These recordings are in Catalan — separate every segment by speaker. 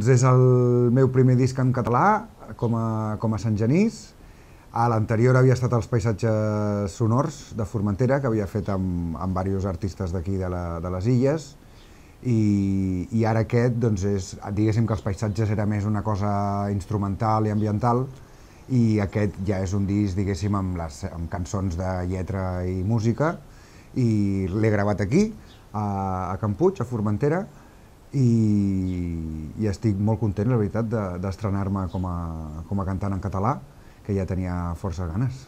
Speaker 1: És el meu primer disc en català, com a Sant Genís. L'anterior havia estat els paisatges sonors de Formentera, que havia fet amb diversos artistes d'aquí de les illes. I ara aquest, doncs, diguéssim que els paisatges era més una cosa instrumental i ambiental, i aquest ja és un disc, diguéssim, amb cançons de lletra i música, i l'he gravat aquí, a Can Puig, a Formentera, i estic molt content, la veritat, d'estrenar-me com a cantant en català, que ja tenia força ganes.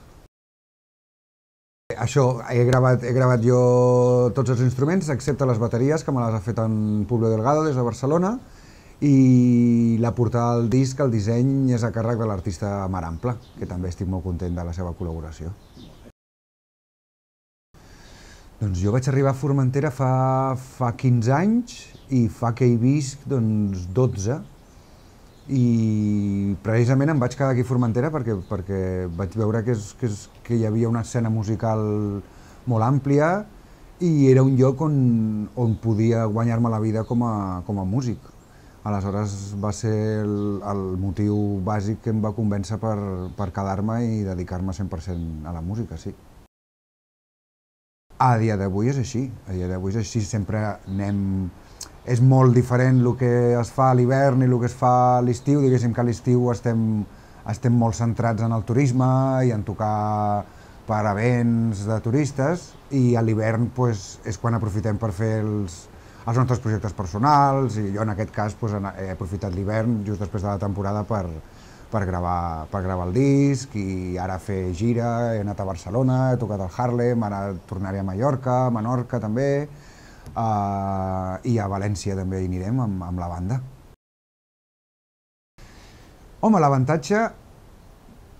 Speaker 1: Això, he gravat jo tots els instruments, excepte les bateries, que me les ha fet en Pablo Delgado, des de Barcelona, i la portada del disc, el disseny, és a càrrec de l'artista Mar Ample, que també estic molt content de la seva col·laboració. Doncs jo vaig arribar a Formentera fa 15 anys i fa que hi visc 12, i precisament em vaig quedar aquí a Formentera perquè vaig veure que hi havia una escena musical molt àmplia i era un lloc on podia guanyar-me la vida com a músic. Aleshores va ser el motiu bàsic que em va convèncer per quedar-me i dedicar-me 100% a la música, sí. A dia d'avui és així, sempre anem... És molt diferent el que es fa a l'hivern i el que es fa a l'estiu, diguéssim que a l'estiu estem molt centrats en el turisme i en tocar per events de turistes, i a l'hivern és quan aprofitem per fer els nostres projectes personals, i jo en aquest cas he aprofitat l'hivern just després de la temporada per gravar el disc, i ara fer gira, he anat a Barcelona, he tocat al Harlem, ara tornaré a Mallorca, a Menorca també, i a València també hi anirem amb la banda. Home, l'avantatge,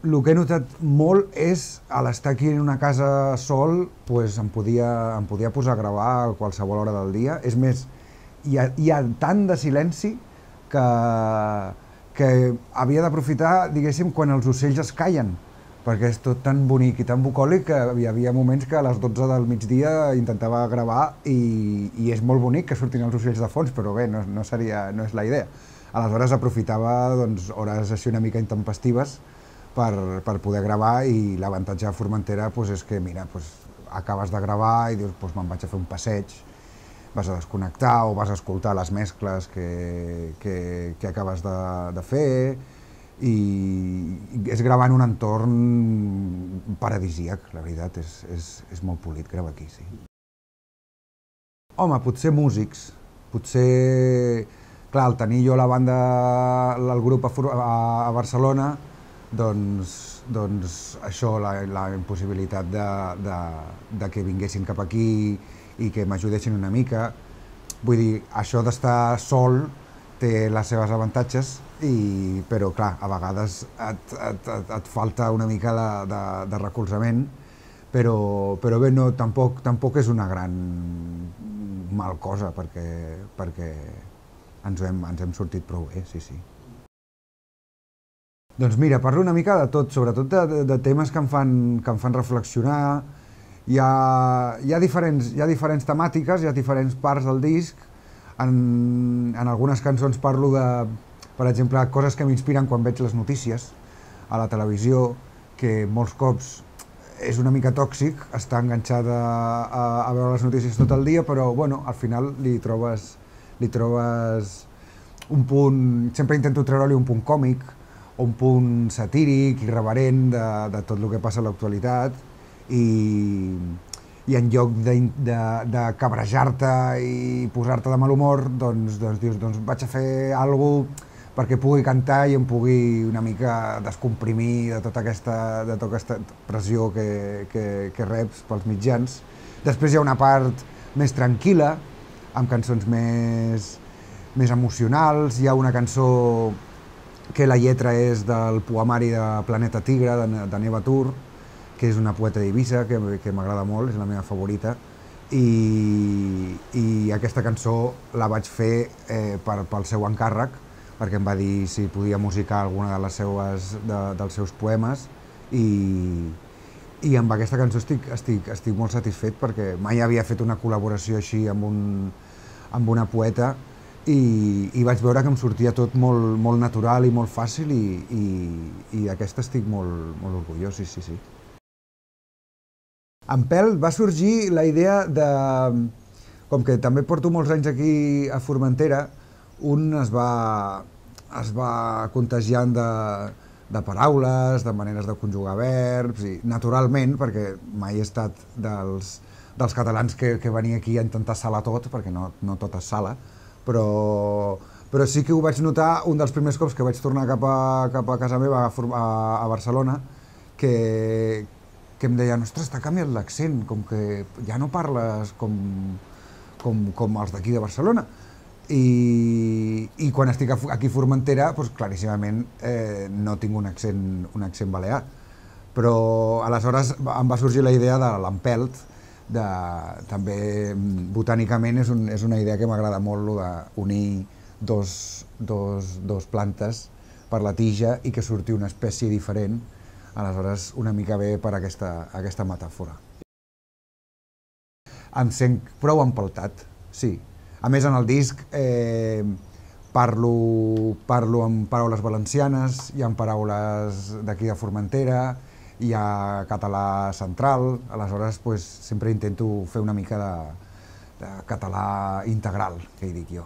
Speaker 1: el que he notat molt és, a l'estar aquí en una casa sol, em podia posar a gravar a qualsevol hora del dia. És més, hi ha tant de silenci que havia d'aprofitar, diguéssim, quan els ocells es callen, perquè és tot tan bonic i tan bucòlic que hi havia moments que a les 12 del migdia intentava gravar i és molt bonic que surtin els ocells de fons, però bé, no és la idea. Aleshores aprofitava hores així una mica intempestives per poder gravar, i l'avantatge de Formentera és que, mira, acabes de gravar i dius, me'n vaig a fer un passeig, vas a desconnectar o vas a escoltar les mescles que acabes de fer, i és gravar en un entorn paradisíac, la veritat, és molt polit gravar aquí, sí. Home, potser músics, clar, el tenir jo la banda, el grup a Barcelona, doncs això, la impossibilitat de que vinguessin cap aquí i que m'ajudessin una mica, vull dir, això d'estar sol té les seves avantatges, però clar, a vegades et falta una mica de recolzament, però bé, tampoc és una gran mal cosa, perquè ens hem sortit prou bé, sí. Doncs mira, parlo una mica de tot, sobretot de temes que em fan reflexionar. Hi ha diferents temàtiques, hi ha diferents parts del disc. En algunes cançons parlo de, per exemple, coses que m'inspiren quan veig les notícies a la televisió, que molts cops és una mica tòxic estar enganxat a veure les notícies tot el dia, però bueno, al final li trobes un punt, sempre intento treure-li un punt còmic, o un punt satíric, irreverent de tot el que passa a l'actualitat, i en lloc de cabrejar-te i posar-te de mal humor, doncs dius, vaig a fer alguna cosa perquè pugui cantar i em pugui una mica descomprimir de tota aquesta pressió que reps pels mitjans. Després hi ha una part més tranquil·la, amb cançons més emocionals. Hi ha una cançó que la lletra és del poemari de Planeta Tigre, de Neva Tur, que és una poeta d'Eivissa, que m'agrada molt, és la meva favorita, i aquesta cançó la vaig fer pel seu encàrrec, perquè em va dir si podia musicar alguna dels seus poemes, i amb aquesta cançó estic molt satisfet, perquè mai havia fet una col·laboració així amb una poeta, i vaig veure que em sortia tot molt natural i molt fàcil i d'aquesta estic molt orgullós, sí. En Pèl va sorgir la idea de... Com que també porto molts anys aquí a Formentera, un es va contagiant de paraules, de maneres de conjugar verbs, i naturalment, perquè mai he estat dels catalans que venia aquí a intentar salar tot, perquè no tot es sala, però sí que ho vaig notar un dels primers cops que vaig tornar cap a casa meva a Barcelona, que em deien, ostres, t'ha canviat l'accent, com que ja no parles com els d'aquí de Barcelona. I quan estic aquí a Formentera, claríssimament no tinc un accent balear. Però aleshores em va sorgir la idea de l'empelt, també botànicament és una idea que m'agrada molt, d'unir dos plantes per la tija i que surti una espècie diferent, aleshores una mica bé per aquesta metàfora. Em sent prou empeltat, sí. A més, en el disc parlo amb paraules valencianes, hi ha paraules d'aquí de Formentera, hi ha català central, aleshores sempre intento fer una mica de català integral, que hi dic jo.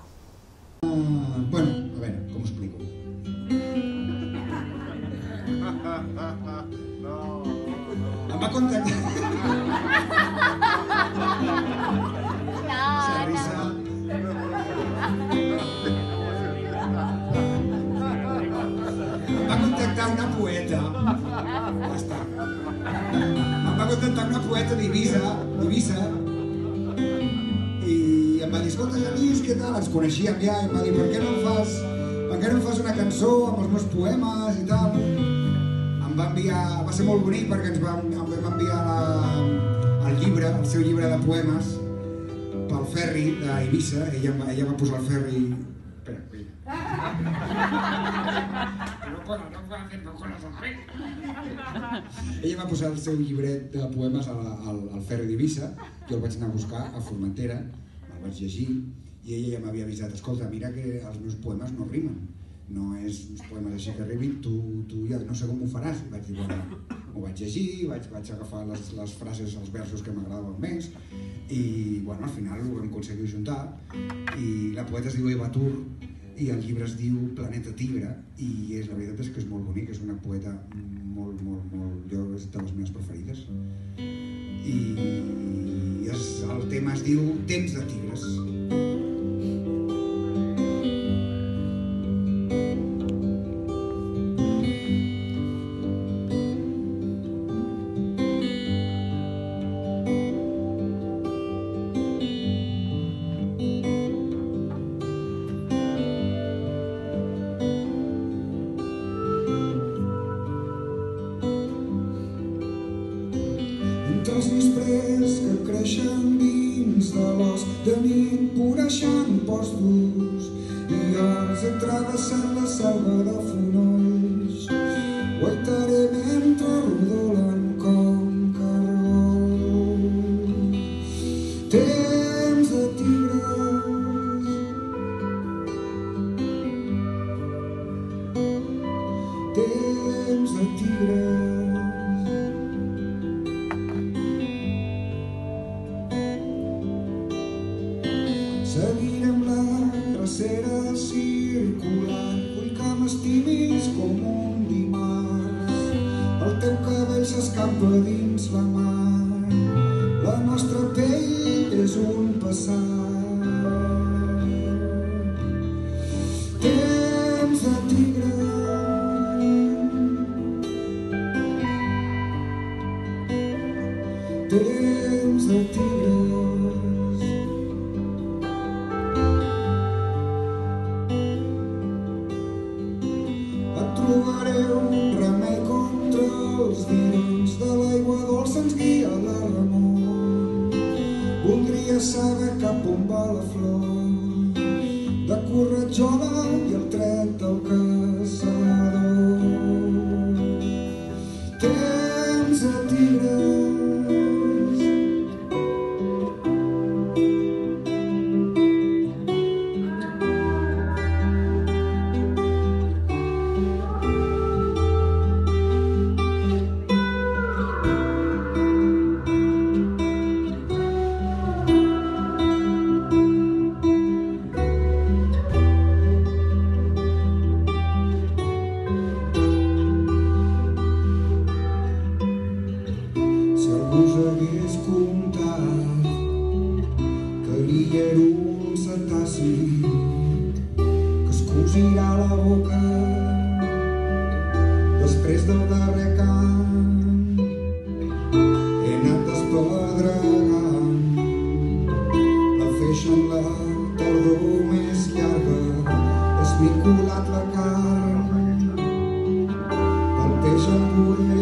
Speaker 2: Bueno, a veure, com ho explico? Em va contactar... Va contactar una poeta. Ja està. Em va contactar una poeta d'Eivissa i em va dir, escolta, Genís, què tal? Ens coneixíem ja i em va dir, per què no em fas una cançó amb els meus poemes i tal? Em va enviar, va ser molt bonic perquè em va enviar el llibre, el seu llibre de poemes pel ferri d'Eivissa. Ella va posar el ferri... Espera, Ella va posar el seu llibret de poemes al ferri d'Eivissa, jo el vaig anar a buscar a Formentera, me'l vaig llegir i ella ja m'havia avisat, escolta, mira que els meus poemes no rimen, no és uns poemes així que rimin, tu ja no sé com ho faràs. I vaig dir, bueno, m'ho vaig llegir, vaig agafar les frases, els versos que m'agradaven més i bueno, al final ho vam aconseguir juntar i la poeta es diu Eva Tur i el llibre es diu Planeta Tigre i la veritat és que és molt bonic, és una poeta molt, jo és de les meves preferides i el tema es diu Temps de Tigres. Els nisprers que creixen dins de l'os de nit voreixen postos i els he travessat la selva de fonolls. Guaitaré mentre rodolen com cargols. Temps de tigres. Temps de tigres. Seguirem la drecera circular, vull que m'estimis com un dimarts. El teu cabell s'escampa dins la mar, la nostra pell és un passat. Temps de tigre. Temps de tigres. Trobaré un remei contra els dirons de l'aigua dolça ens guia la remor. Voldria saber cap on va la flor de Corretjola i el tret del caçador. Temps de tigres. Calia era un cetaci que es cosirà la boca després del darrer cant. He anat despedregant la feixa en la tardor més llarga, he esmicolat la carn, el peix embornat